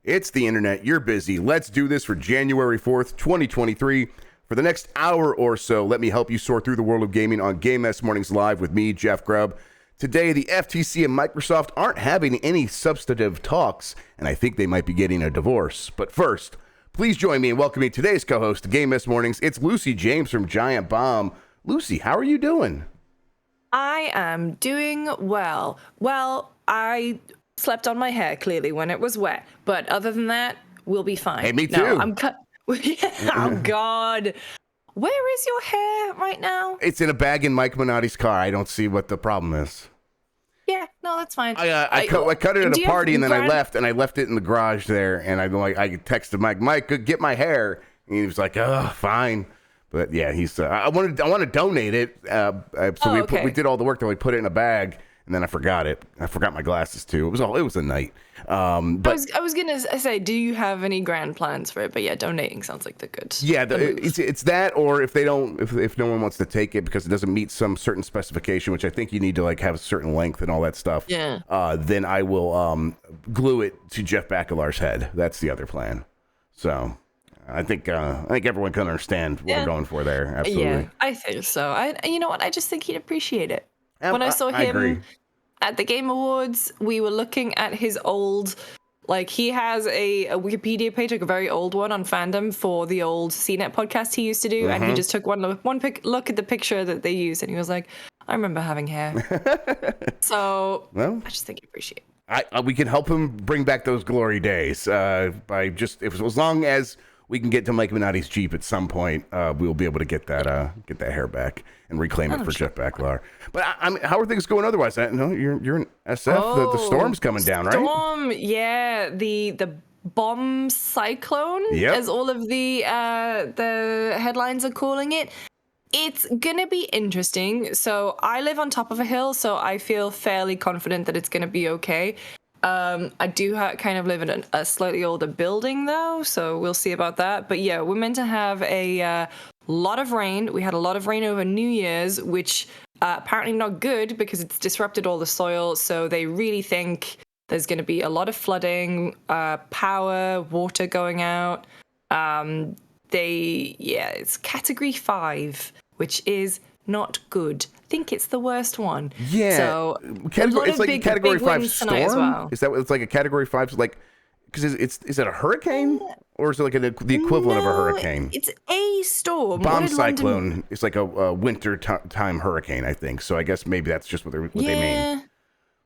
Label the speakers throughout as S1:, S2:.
S1: It's the internet. You're busy. Let's do this for January 4th, 2023. For the next hour or so, let me help you sort through the world of gaming on Game Mess Mornings Live with me, Jeff Grubb. Today, the FTC and Microsoft aren't having any substantive talks, and I think they might be getting a divorce. But first, please join me in welcoming today's co-host to Game Mess Mornings. It's Lucy James from Giant Bomb. Lucy, how are you doing?
S2: I am doing well. Well, I slept on my hair, clearly, when it was wet. But other than that, we'll be fine.
S1: Hey, me too.
S2: No, oh, God. Where is your hair right now?
S1: It's in a bag in Mike Minotti's car. I don't see what the problem is.
S2: Yeah, no, that's fine.
S1: I cut it at a party, and then I left it in the garage there. And I texted Mike, get my hair. And he was like, oh, fine. But yeah, he's. I want to donate it. We did all the work. Then we put it in a bag, and then I forgot it. I forgot my glasses too. It was a night. But
S2: I was gonna say, do you have any grand plans for it? But yeah, donating sounds like the good.
S1: Yeah, it's that, or if no one wants to take it because it doesn't meet some certain specification, which I think you need to like have a certain length and all that stuff.
S2: Yeah.
S1: Then I will glue it to Jeff Bakalar's head. That's the other plan. So. I think everyone can understand what we're going for there. Absolutely. Yeah,
S2: I think so. You know what? I just think he'd appreciate it. When I saw
S1: him
S2: agree. At the Game Awards, we were looking at his old, like he has a Wikipedia page, like a very old one on fandom for the old CNET podcast he used to do, and he just took one look at the picture that they used, and he was like, I remember having hair. So I just think he'd appreciate it.
S1: We can help him bring back those glory days by just as long as we can get to Mike Minotti's Jeep at some point. We'll be able to get that hair back and reclaim it for Jeff Bakalar. But I mean, how are things going otherwise? No, you're in SF. The storm's coming down, right?
S2: Storm, yeah. The bomb cyclone, as all of the headlines are calling it. It's gonna be interesting. So I live on top of a hill, so I feel fairly confident that it's gonna be okay. I do kind of live in a slightly older building, though, so we'll see about that. But yeah, we're meant to have a lot of rain. We had a lot of rain over New Year's, which apparently not good because it's disrupted all the soil. So they really think there's going to be a lot of flooding, power, water going out. It's Category 5, which is not good. I think it's the worst one.
S1: Yeah.
S2: So
S1: it's like a Category 5 storm.
S2: As well.
S1: Is that what it's like a Category 5? Like, because is it a hurricane or is it like the equivalent of a hurricane?
S2: It's a storm.
S1: Bomb cyclone is like a winter time hurricane, I think. So I guess maybe that's just what they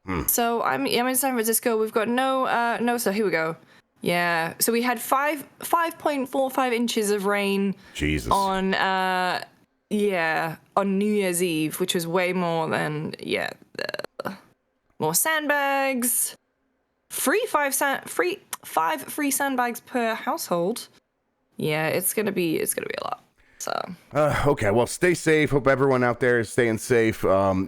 S1: mean.
S2: So I'm in San Francisco. We've got no. So here we go. Yeah. So we had 5.45 inches of rain.
S1: Jesus.
S2: On New Year's Eve, which was way more than more sandbags. Five free sandbags per household. Yeah, it's gonna be a lot. So
S1: okay, well, stay safe. Hope everyone out there is staying safe.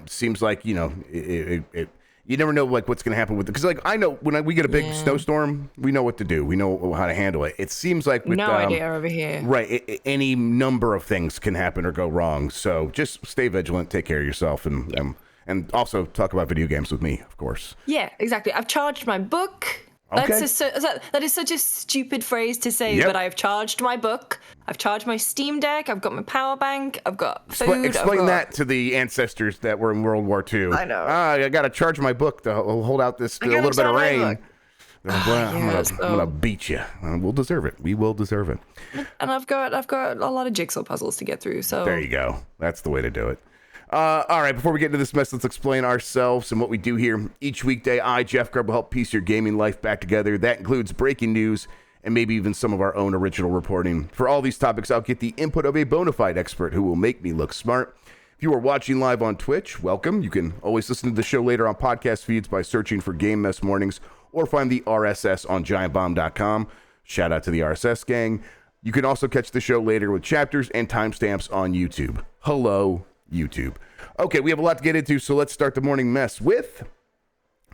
S1: Seems like it you never know like what's gonna happen with it, because like I know when we get a big snowstorm, we know what to do. We know how to handle it. It seems like with
S2: no idea over here.
S1: Right, any number of things can happen or go wrong. So just stay vigilant, take care of yourself, and also talk about video games with me, of course.
S2: Yeah, exactly. I've charged my book.
S1: Okay.
S2: That is such a stupid phrase to say, but I've charged my book. I've charged my Steam Deck. I've got my power bank. I've got food.
S1: Explain that to the ancestors that were in World War II.
S2: I know.
S1: I got to charge my book to hold out this a little bit of rain. I'm gonna beat you. We'll deserve it. We will deserve it.
S2: And I've got a lot of jigsaw puzzles to get through. So
S1: there you go. That's the way to do it. All right, before we get into this mess, let's explain ourselves and what we do here. Each weekday, I, Jeff Grubb, will help piece your gaming life back together. That includes breaking news and maybe even some of our own original reporting. For all these topics, I'll get the input of a bona fide expert who will make me look smart. If you are watching live on Twitch, welcome. You can always listen to the show later on podcast feeds by searching for Game Mess Mornings or find the RSS on giantbomb.com. Shout out to the RSS gang. You can also catch the show later with chapters and timestamps on YouTube. Hello, YouTube. Okay, we have a lot to get into, so let's start the morning mess with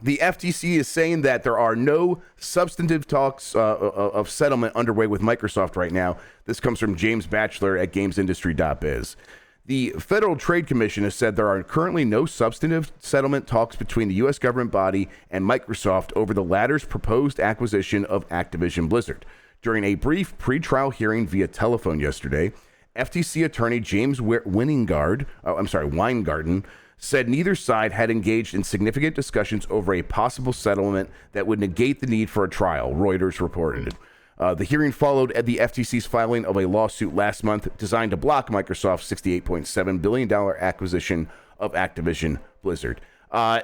S1: the FTC is saying that there are no substantive talks of settlement underway with Microsoft right now. This comes from James Batchelor at gamesindustry.biz. The Federal Trade Commission has said there are currently no substantive settlement talks between the U.S. government body and Microsoft over the latter's proposed acquisition of Activision Blizzard. During a brief pretrial hearing via telephone yesterday, FTC attorney James Weingarten said neither side had engaged in significant discussions over a possible settlement that would negate the need for a trial, Reuters reported. The hearing followed at the FTC's filing of a lawsuit last month designed to block Microsoft's $68.7 billion acquisition of Activision Blizzard.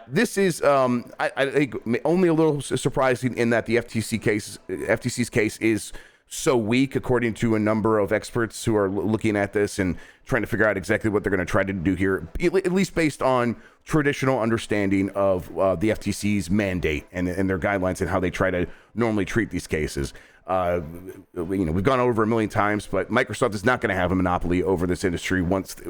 S1: This is, I think, only a little surprising in that the FTC's case is so weak, according to a number of experts who are looking at this and trying to figure out exactly what they're going to try to do here, at least based on traditional understanding of the FTC's mandate and their guidelines and how they try to normally treat these cases. We've gone over a million times, but Microsoft is not going to have a monopoly over this industry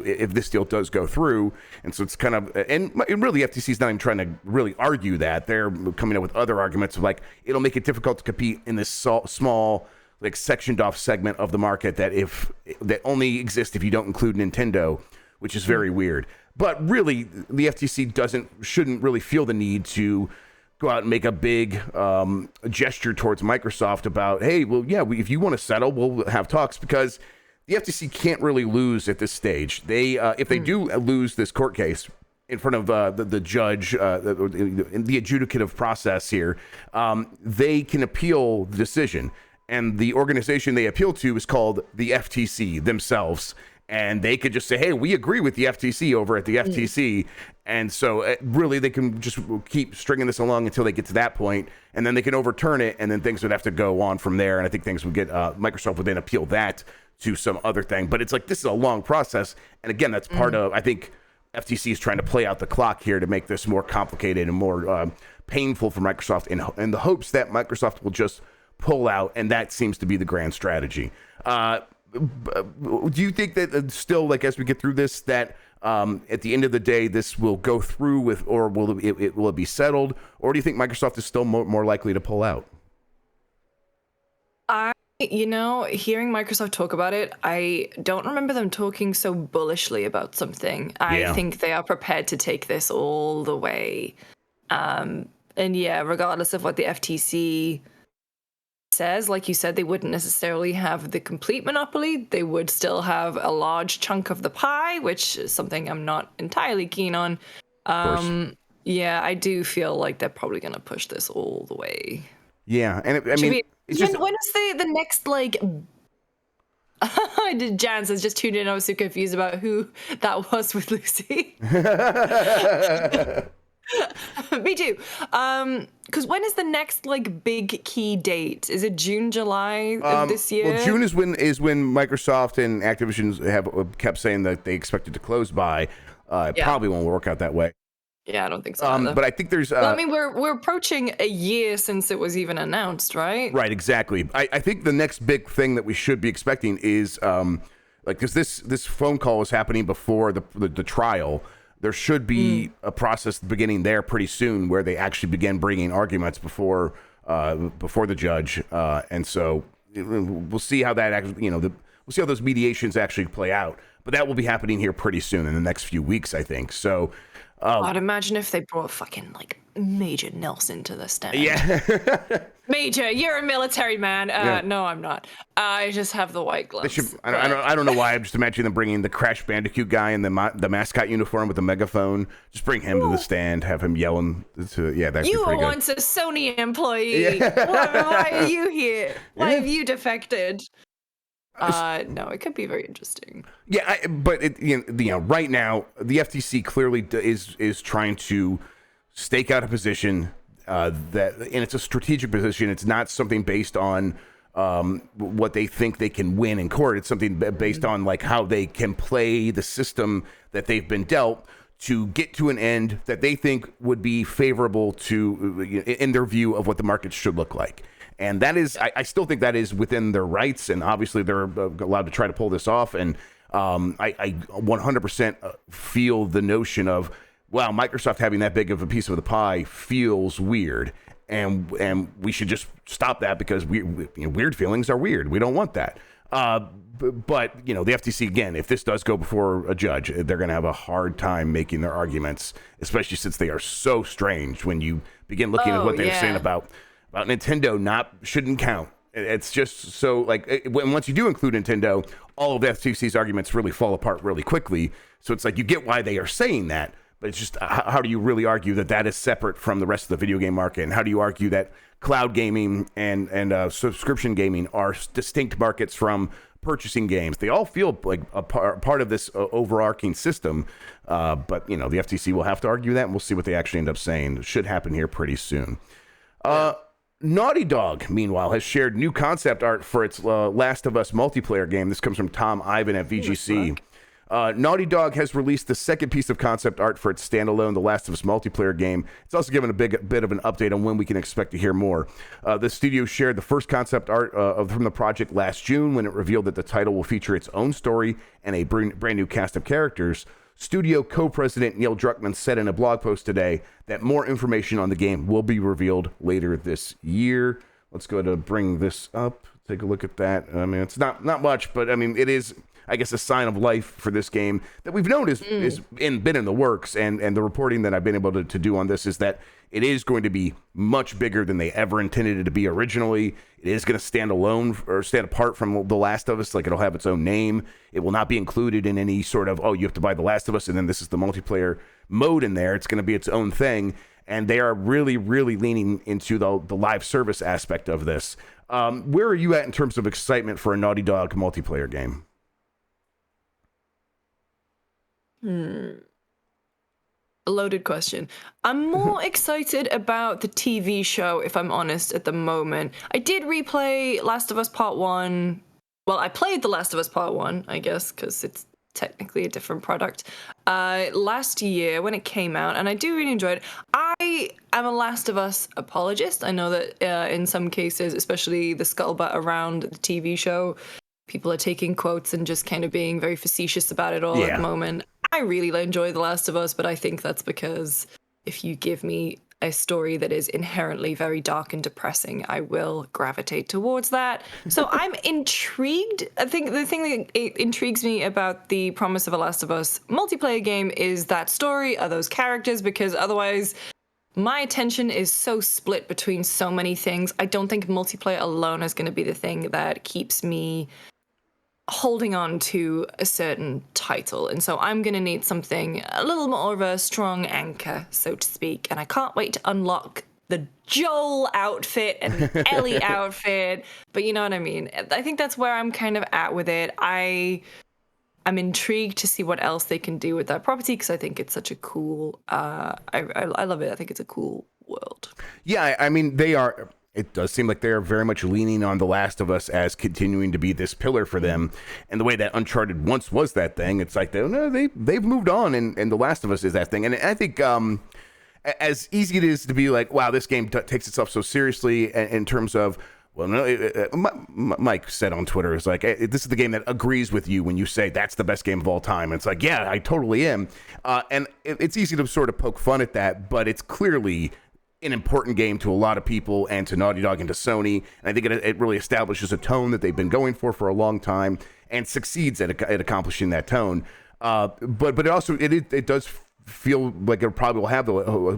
S1: if this deal does go through. And so it's kind of, and really FTC is not even trying to really argue that. They're coming up with other arguments of like, it'll make it difficult to compete in this small, like sectioned off segment of the market that only exists if you don't include Nintendo, which is very weird. But really, the FTC shouldn't really feel the need to go out and make a big gesture towards Microsoft about, hey, well, yeah, if you want to settle, we'll have talks, because the FTC can't really lose at this stage. They, if they do lose this court case in front of the judge, in the adjudicative process here, they can appeal the decision. And the organization they appeal to is called the FTC themselves. And they could just say, hey, we agree with the FTC over at the FTC. And so really they can just keep stringing this along until they get to that point, and then they can overturn it, and then things would have to go on from there. And I think things would get, Microsoft would then appeal that to some other thing. But it's like, this is a long process. And again, that's part of, I think FTC is trying to play out the clock here to make this more complicated and more painful for Microsoft in the hopes that Microsoft will just pull out. And that seems to be the grand strategy. Do you think that still, like, as we get through this, that at the end of the day, this will go through with, or will it be settled? Or do you think Microsoft is still more likely to pull out?
S2: Hearing Microsoft talk about it, I don't remember them talking so bullishly about something. I think they are prepared to take this all the way. And yeah, regardless of what the FTC says, like you said, they wouldn't necessarily have the complete monopoly. They would still have a large chunk of the pie, which is something I'm not entirely keen on. Yeah, I do feel like they're probably going to push this all the way.
S1: Yeah, and it's
S2: just, when is the next, like, Jan says, just tuned in. I was so confused about who that was with Lucy. Me too. Because when is the next, like, big key date? Is it June, July of this year?
S1: Well, June is when Microsoft and Activision have kept saying that they expect it to close by. It probably won't work out that way.
S2: Yeah, I don't think so.
S1: But I think there's.
S2: We're approaching a year since it was even announced, right?
S1: Right, exactly. I think the next big thing that we should be expecting is because this phone call is happening before the trial. There should be a process beginning there pretty soon where they actually begin bringing arguments before the judge, and so we'll see how that actually, we'll see how those mediations actually play out. But that will be happening here pretty soon in the next few weeks, I think. So
S2: I'd imagine if they brought fucking, like, Major Nelson to the stand.
S1: Yeah.
S2: Major, you're a military man. No, I'm not. I just have the white gloves.
S1: I don't know why. I'm just imagining them bringing the Crash Bandicoot guy in the mascot uniform with the megaphone. Just bring him to the stand, have him yelling. That's
S2: you were once a Sony employee.
S1: Yeah.
S2: Why are you here? Why have you defected? No, it could be very interesting.
S1: Yeah, but right now the FTC clearly is trying to stake out a position and it's a strategic position. It's not something based on what they think they can win in court. It's something based on, like, how they can play the system that they've been dealt to get to an end that they think would be favorable to, in their view, of what the market should look like. And that is, I still think that is within their rights, and obviously they're allowed to try to pull this off. And I 100% feel the notion of, wow, Microsoft having that big of a piece of the pie feels weird, and we should just stop that, because weird feelings are weird. We don't want that. but the FTC, again, if this does go before a judge, they're going to have a hard time making their arguments, especially since they are so strange when you begin looking at what they were saying about Nintendo shouldn't count. It's just so once you do include Nintendo, all of the FTC's arguments really fall apart really quickly. So it's like you get why they are saying that, but it's just how do you really argue that is separate from the rest of the video game market? And how do you argue that cloud gaming and subscription gaming are distinct markets from purchasing games? They all feel like a part of this overarching system, but the FTC will have to argue that, and we'll see what they actually end up saying. It should happen here pretty soon. Naughty Dog, meanwhile, has shared new concept art for its Last of Us multiplayer game. This comes from Tom Ivan at VGC. Naughty Dog has released the second piece of concept art for its standalone The Last of Us multiplayer game. It's also given a bit of an update on when we can expect to hear more. The studio shared the first concept art from the project last June when it revealed that the title will feature its own story and a brand new cast of characters. Studio co-president Neil Druckmann said in a blog post today that more information on the game will be revealed later this year. Let's go to bring this up. Take a look at that. I mean, it's not much, but I mean, it is, I guess, a sign of life for this game that we've known is been in the works. And the reporting that I've been able to do on this is that it is going to be much bigger than they ever intended it to be originally. It is going to stand alone or stand apart from The Last of Us. Like, it'll have its own name. It will not be included in any sort of, you have to buy The Last of Us and then this is the multiplayer mode in there. It's going to be its own thing. And they are really, really leaning into the live service aspect of this. Where are you at in terms of excitement for a Naughty Dog multiplayer game?
S2: A loaded question. I'm more excited about the TV show, if I'm honest, at the moment. I did replay Last of Us Part 1. Well, I played The Last of Us Part 1, I guess, because it's technically a different product, last year when it came out, and I do really enjoy it. I am a Last of Us apologist. I know that in some cases, especially the scuttlebutt around the TV show, people are taking quotes and just kind of being very facetious about it all at the moment. I really enjoy The Last of Us, but I think that's because if you give me a story that is inherently very dark and depressing, I will gravitate towards that. So I'm intrigued. I think the thing that intrigues me about the promise of a Last of Us multiplayer game is that story, are those characters, because otherwise my attention is so split between so many things. I don't think multiplayer alone is going to be the thing that keeps me holding on to a certain title. And so I'm going to need something a little more of a strong anchor, so to speak. And I can't wait to unlock the Joel outfit and Ellie outfit. But you know what I mean? I think that's where I'm kind of at with it. I'm intrigued to see what else they can do with that property, because I think it's such a cool, I love it. I think it's a cool world.
S1: Yeah, I mean, it does seem like they are very much leaning on The Last of Us as continuing to be this pillar for them. And the way that Uncharted once was that thing, it's like they've moved on, and The Last of Us is that thing. And I think as easy it is to be like, wow, this game takes itself so seriously in terms of, well, no, Mike said on Twitter, it's like, this is the game that agrees with you when you say that's the best game of all time. And it's like, yeah, I totally am. And it's easy to sort of poke fun at that, but it's clearly an important game to a lot of people and to Naughty Dog and to Sony. And I think it really establishes a tone that they've been going for a long time and succeeds at accomplishing that tone. But it also, it does feel like it probably will have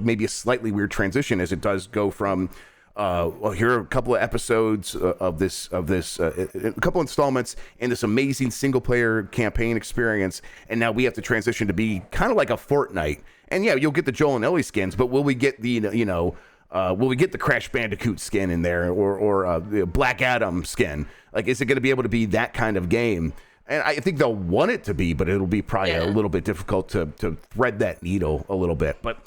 S1: maybe a slightly weird transition as it does go from, here are a couple of episodes of this, a couple installments in this amazing single player campaign experience. And now we have to transition to be kind of like a Fortnite. And yeah, you'll get the Joel and Ellie skins, but will we get the, will we get the Crash Bandicoot skin in there or the Black Adam skin? Like, is it going to be able to be that kind of game? And I think they'll want it to be, but it'll be probably a little bit difficult to thread that needle a little bit. But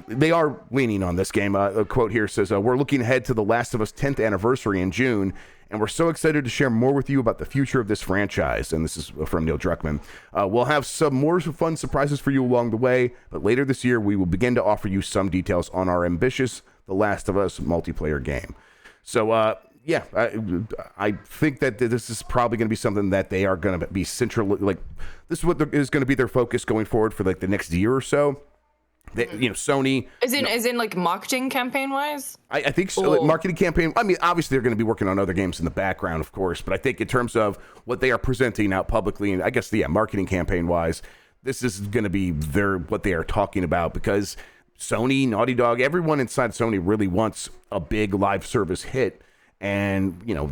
S1: they are leaning on this game. A quote here says, we're looking ahead to The Last of Us 10th anniversary in June, and we're so excited to share more with you about the future of this franchise. And this is from Neil Druckmann. We'll have some more fun surprises for you along the way, but later this year, we will begin to offer you some details on our ambitious The Last of Us multiplayer game. So, yeah, I think that this is probably going to be something that they are going to be central. Like, this is what is going to be their focus going forward for like the next year or so. Sony.
S2: Is in like marketing campaign wise?
S1: I think so. Like, marketing campaign. I mean, obviously they're going to be working on other games in the background, of course. But I think in terms of what they are presenting out publicly, and I guess marketing campaign wise, this is going to be what they are talking about, because Sony, Naughty Dog, everyone inside Sony really wants a big live service hit. And you're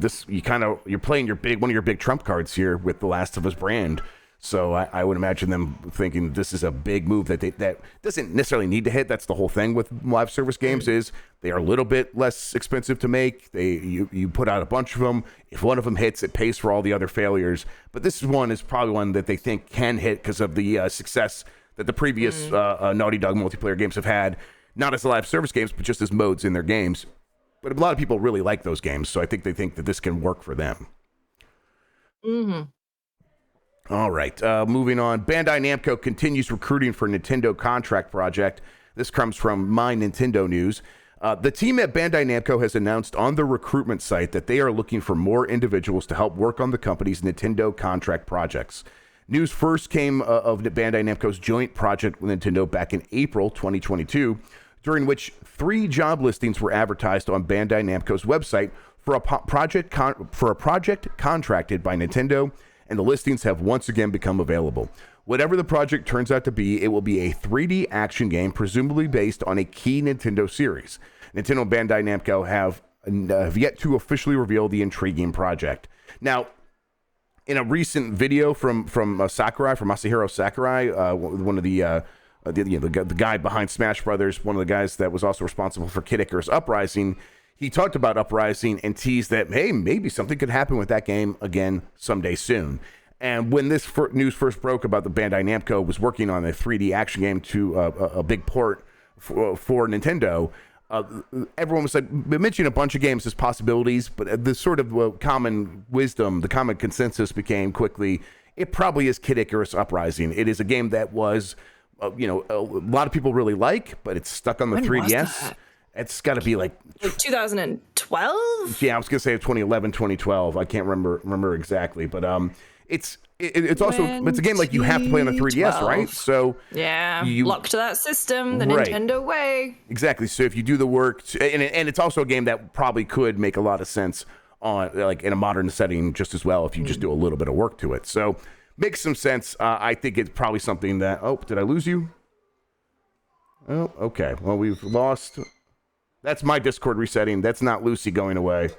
S1: playing one of your big trump cards here with the Last of Us brand. So I would imagine them thinking this is a big move that doesn't necessarily need to hit. That's the whole thing with live service games, is they are a little bit less expensive to make. You put out a bunch of them. If one of them hits, it pays for all the other failures. But this one is probably one that they think can hit because of the success that the previous Naughty Dog multiplayer games have had, not as live service games, but just as modes in their games. But a lot of people really like those games, so I think they think that this can work for them.
S2: Mm-hmm.
S1: All right, moving on. Bandai Namco continues recruiting for Nintendo contract project. This comes from My Nintendo News. The team at Bandai Namco has announced on the recruitment site that they are looking for more individuals to help work on the company's Nintendo contract projects. News first came of Bandai Namco's joint project with Nintendo back in April 2022, during which 3 job listings were advertised on Bandai Namco's website for a project contracted by Nintendo, and the listings have once again become available. Whatever the project turns out to be, it will be a 3D action game, presumably based on a key Nintendo series. Nintendo and Bandai Namco have yet to officially reveal the intriguing project. Now, in a recent video from Masahiro Sakurai, one of the guy behind Smash Brothers, one of the guys that was also responsible for Kid Icarus Uprising, he talked about Uprising and teased that, hey, maybe something could happen with that game again someday soon. And when this news first broke about the Bandai Namco was working on a 3D action game to a big port for Nintendo, everyone was like mentioning a bunch of games as possibilities, but the sort of common wisdom, the common consensus became quickly, it probably is Kid Icarus Uprising. It is a game that was, a lot of people really like, but it's stuck on the 3DS. It's got to be like
S2: 2012.
S1: Yeah, I was gonna say 2011, 2012. I can't remember exactly, but it's also it's a game like you have to play on the 3DS, right? So
S2: yeah, locked to that system, the
S1: right.
S2: Nintendo way.
S1: Exactly. So if you do the work, and it's also a game that probably could make a lot of sense on like in a modern setting just as well if you just do a little bit of work to it. So makes some sense. I think it's probably something that. Oh, did I lose you? Oh, okay. Well, we've lost. That's my Discord resetting. That's not Lucy going away.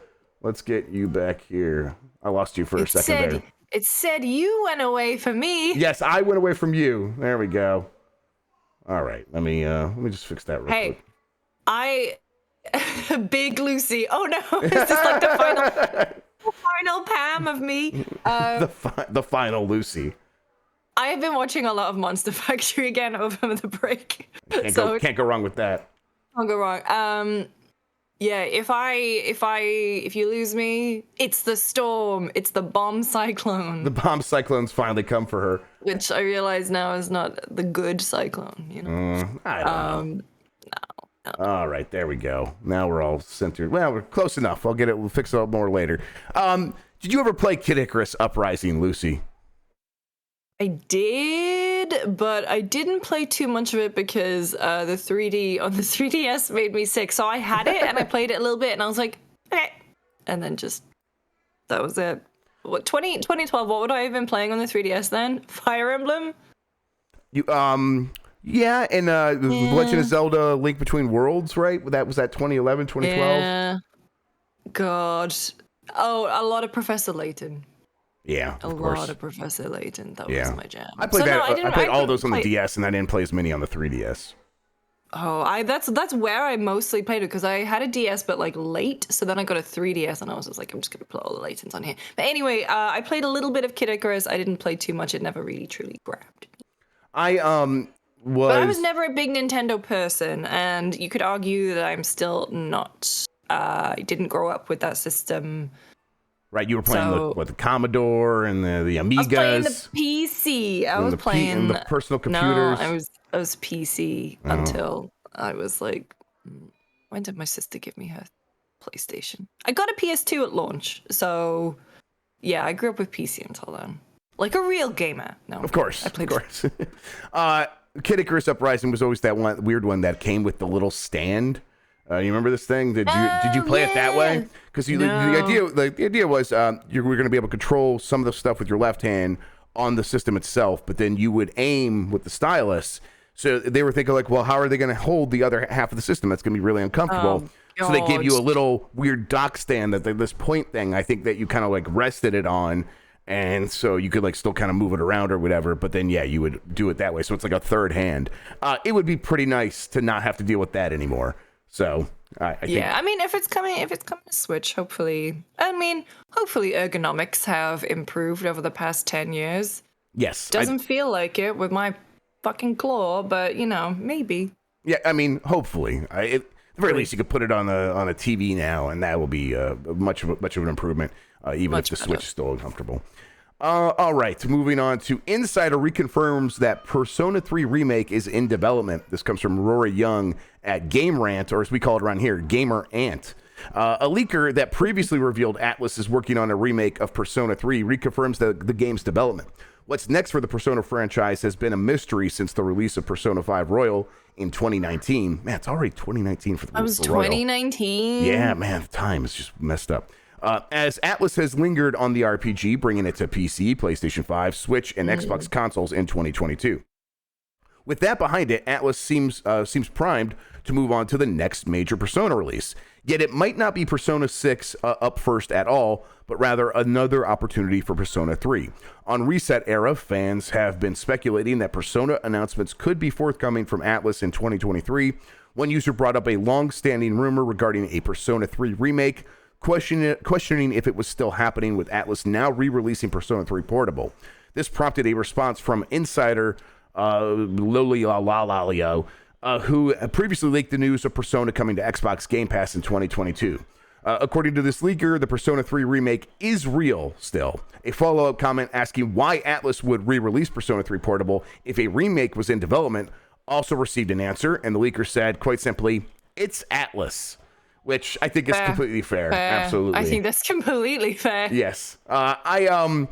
S1: Let's get you back here. I lost you for a second there.
S2: It said you went away from me.
S1: Yes, I went away from you. There we go. All right. Let me just fix that real quick.
S2: Big Lucy. Oh no. Is this like the final Pam of me?
S1: The final Lucy.
S2: I have been watching a lot of Monster Factory again over the break.
S1: Can't go wrong with that.
S2: Can't go wrong. Yeah, if you lose me, it's the storm. It's the bomb cyclone.
S1: The bomb cyclone's finally come for her.
S2: Which I realize now is not the good cyclone,
S1: I don't know. No. All right, there we go. Now we're all centered. Well, we're close enough. We'll fix it up more later. Did you ever play Kid Icarus Uprising, Lucy?
S2: I did, but I didn't play too much of it because the 3D on the 3DS made me sick. So I had it and I played it a little bit and I was like, okay. And then that was it. What 2012, what would I have been playing on the 3DS then? Fire Emblem?
S1: Yeah, and Legend of Zelda Link Between Worlds, right? That was 2011, 2012?
S2: Yeah. God. Oh, a lot of Professor Layton.
S1: Yeah,
S2: a lot of Professor Layton. That was my jam.
S1: I played I played all those on the DS, and I didn't play as many on the 3DS.
S2: Oh, that's where I mostly played it because I had a DS, but like late. So then I got a 3DS, and I was just like, I'm just gonna play all the Laytons on here. But anyway, I played a little bit of Kid Icarus. I didn't play too much. It never really truly grabbed me.
S1: But
S2: I was never a big Nintendo person, and you could argue that I'm still not. I didn't grow up with that system.
S1: Right, you were playing the Commodore and the Amigas.
S2: I was playing the PC. I was playing
S1: the personal computers.
S2: No, I was PC until I was like, when did my sister give me her PlayStation? I got a PS2 at launch, so yeah, I grew up with PC until then. Like a real gamer. No,
S1: of course, I played. Of course. Kid Icarus Uprising was always that one weird one that came with the little stand. You remember this thing? Did you play it that way? Because the idea was you were going to be able to control some of the stuff with your left hand on the system itself, but then you would aim with the stylus. So they were thinking like, well, how are they going to hold the other half of the system? That's going to be really uncomfortable. So they gave you a little weird dock stand this point thing. I think that you kind of like rested it on, and so you could like still kind of move it around or whatever. But then you would do it that way. So it's like a third hand. It would be pretty nice to not have to deal with that anymore. So I think,
S2: I mean, if it's coming to Switch, hopefully ergonomics have improved over the past 10 years.
S1: Yes,
S2: doesn't feel like it with my fucking claw, but maybe.
S1: Yeah, I mean, hopefully, at the very least, you could put it on a TV now, and that will be much of an improvement, even if the Switch is still uncomfortable. All right, moving on to Insider reconfirms that Persona 3 Remake is in development. This comes from Rory Young at Game Rant, or as we call it around here, Gamer Ant. A leaker that previously revealed Atlus is working on a remake of Persona 3 reconfirms the game's development. What's next for the Persona franchise has been a mystery since the release of Persona 5 Royal in 2019. Man, it's already 2019 for the release of Royal.
S2: 2019?
S1: Yeah, man, time is just messed up. As Atlus has lingered on the RPG, bringing it to PC, PlayStation 5, Switch, and Xbox consoles in 2022. With that behind it, Atlus seems primed to move on to the next major Persona release. Yet it might not be Persona 6 up first at all, but rather another opportunity for Persona 3. On Reset Era, fans have been speculating that Persona announcements could be forthcoming from Atlus in 2023. One user brought up a long-standing rumor regarding a Persona 3 remake, questioning if it was still happening, with Atlus now re-releasing Persona 3 Portable. This prompted a response from Insider Lolio, who previously leaked the news of Persona coming to Xbox Game Pass in 2022. According to this leaker, the Persona 3 remake is real still. A follow-up comment asking why Atlus would re-release Persona 3 Portable if a remake was in development also received an answer, and the leaker said, quite simply, it's Atlus. Which I think is completely fair. Absolutely.
S2: I think that's completely fair.
S1: Yes. I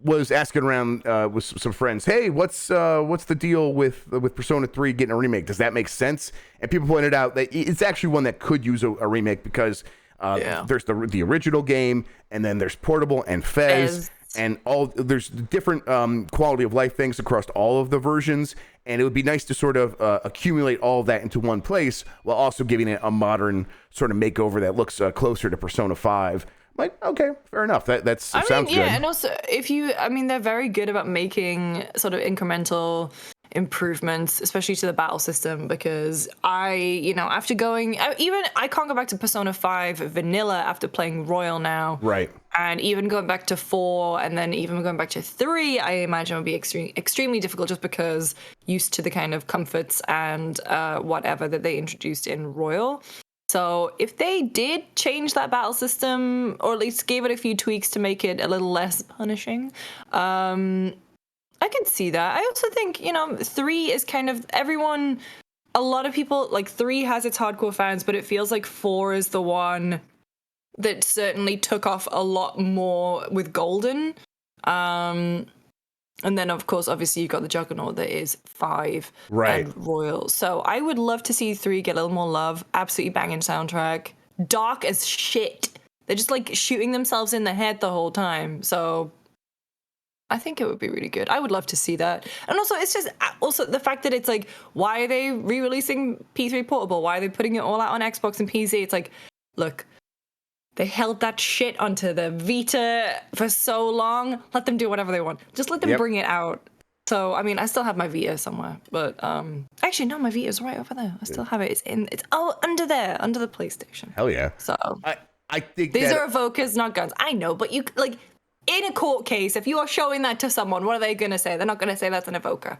S1: was asking around with some friends, hey, what's the deal with Persona 3 getting a remake? Does that make sense? And people pointed out that it's actually one that could use a remake because there's the original game, and then there's Portable and Fez. And there's different quality of life things across all of the versions, and it would be nice to sort of accumulate all of that into one place while also giving it a modern sort of makeover that looks closer to Persona 5. Like, okay, fair enough. That sounds good.
S2: Yeah, and also they're very good about making sort of incremental improvements, especially to the battle system, because after I can't go back to Persona 5 vanilla after playing Royal now. Right. And even going back to 4 and then even going back to 3, I imagine would be extremely difficult just because used to the kind of comforts and whatever that they introduced in Royal. So if they did change that battle system, or at least gave it a few tweaks to make it a little less punishing, I can see that. I also think, 3 is kind of a lot of people, like 3 has its hardcore fans, but it feels like 4 is the one that certainly took off a lot more with Golden. And then, of course, obviously, you've got the juggernaut that is 5 and Royal. So I would love to see 3 get a little more love. Absolutely banging soundtrack. Dark as shit. They're just like shooting themselves in the head the whole time. So I think it would be really good. I would love to see that. And also, it's just the fact that it's like, why are they re-releasing P3 Portable? Why are they putting it all out on Xbox and PC? It's like, look, they held that shit onto the Vita for so long. Let them do whatever they want. Just let them bring it out. So, I still have my Vita somewhere, but actually, no, my Vita's right over there. I still have it. It's under there, under the PlayStation.
S1: Hell yeah.
S2: So
S1: I think
S2: these are evokers, not guns. I know, but you like in a court case, if you are showing that to someone, what are they going to say? They're not going to say that's an evoker.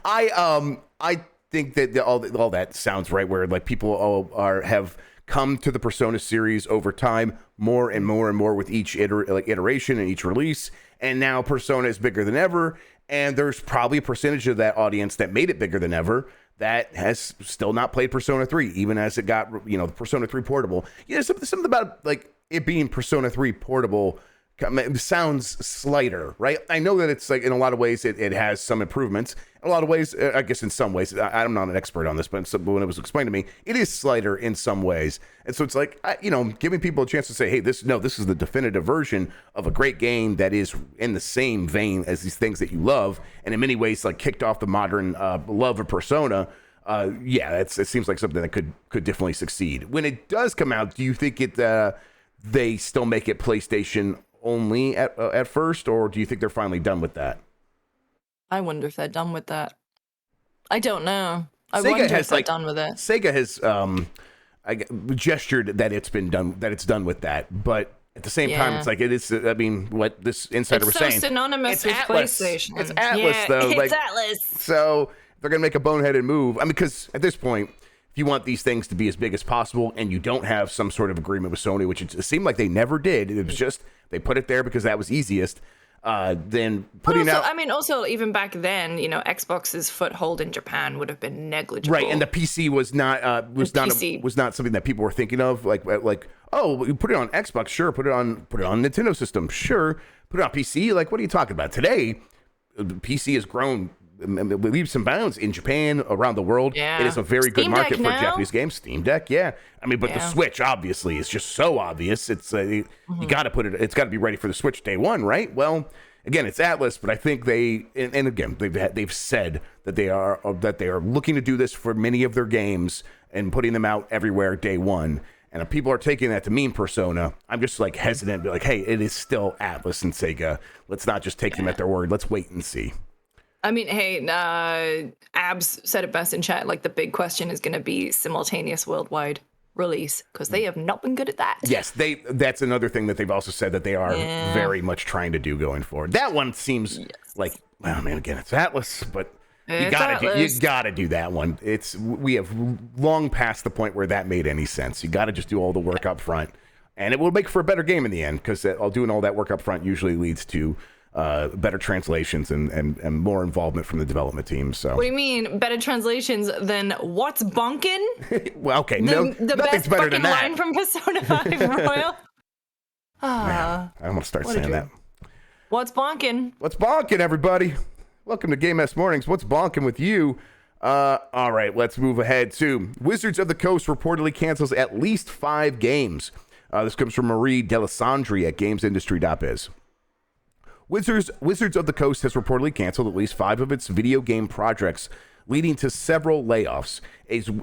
S1: I think that all that sounds right. Where like people have come to the Persona series over time, more and more and more with each iteration and each release, and now Persona is bigger than ever. And there's probably a percentage of that audience that made it bigger than ever that has still not played Persona 3, even as it got Persona 3 Portable. Something about like it being Persona 3 Portable sounds slighter, right? I know that it's like in a lot of ways it has some improvements. In a lot of ways, I guess in some ways, I'm not an expert on this, but when it was explained to me, it is slighter in some ways. And so it's like, giving people a chance to say, hey, this is the definitive version of a great game that is in the same vein as these things that you love, and in many ways like kicked off the modern love of Persona. It seems like something that could definitely succeed. When it does come out, do you think they still make it PlayStation only at first, or do you think they're finally done with that?
S2: I wonder if they're done with that. I don't know. I wonder if they're done with it.
S1: Sega has gestured that it's been done, that it's done with that, but at the same time, it's like it is. I mean, what this insider was saying,
S2: it's so synonymous with
S1: Atlas.
S2: PlayStation.
S1: It's Atlas, though.
S2: It's Atlas.
S1: So they're gonna make a boneheaded move. I mean, because at this point, if you want these things to be as big as possible, and you don't have some sort of agreement with Sony, which it seemed like they never did, it was just they put it there because that was easiest. Then putting out.
S2: I mean, also even back then, Xbox's foothold in Japan would have been negligible,
S1: right? And the PC was not something that people were thinking of. Like, oh, you put it on Xbox, sure. Put it on Nintendo system, sure. Put it on PC. Like, what are you talking about? Today, the PC has grown leaps and bounds in Japan, around the world.
S2: Yeah.
S1: It is a very good market for
S2: now?
S1: Japanese games. Steam Deck, yeah. I mean, but the Switch obviously is just so obvious. It's you got to put it. It's got to be ready for the Switch day one, right? Well, again, it's Atlas, but I think they and again they've said that they are looking to do this for many of their games and putting them out everywhere day one. And if people are taking that to mean Persona, I'm just like hesitant to be like, hey, it is still Atlas and Sega. Let's not just take them at their word. Let's wait and see.
S2: I mean, hey, Abs said it best in chat. Like, the big question is going to be simultaneous worldwide release, because they have not been good at that.
S1: Yes, that's another thing that they've also said that they are very much trying to do going forward. That one seems like, well, man, again, it's Atlas, but you gotta do that one. We have long past the point where that made any sense. You got to just do all the work up front, and it will make for a better game in the end, because doing all that work up front usually leads to better translations and more involvement from the development team. So,
S2: what do you mean better translations than what's bonkin'?
S1: Well, okay,
S2: the
S1: nothing's
S2: best
S1: better than that.
S2: line from Persona 5 Royal.
S1: Man, I want to start saying that.
S2: What's bonkin'?
S1: What's bonkin', everybody? Welcome to Game S Mornings. What's bonkin' with you? All right, let's move ahead to Wizards of the Coast reportedly cancels at least 5 games. This comes from Marie Delisandri at GamesIndustry.biz. Wizards of the Coast has reportedly canceled at least 5 of its video game projects, leading to several layoffs.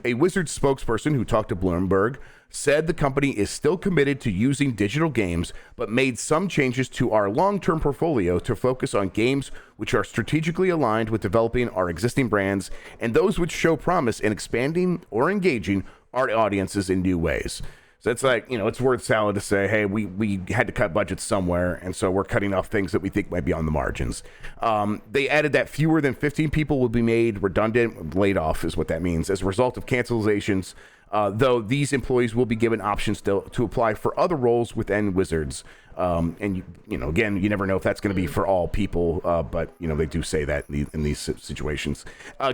S1: A Wizards spokesperson who talked to Bloomberg said the company is still committed to using digital games, but made some changes to our long-term portfolio to focus on games which are strategically aligned with developing our existing brands and those which show promise in expanding or engaging our audiences in new ways. So it's like, it's word salad to say, hey, we had to cut budgets somewhere, and so we're cutting off things that we think might be on the margins. They added that fewer than 15 people will be made redundant, laid off is what that means, as a result of cancellations, though these employees will be given options to apply for other roles within Wizards. And, again, you never know if that's going to be for all people, but, they do say that in these situations.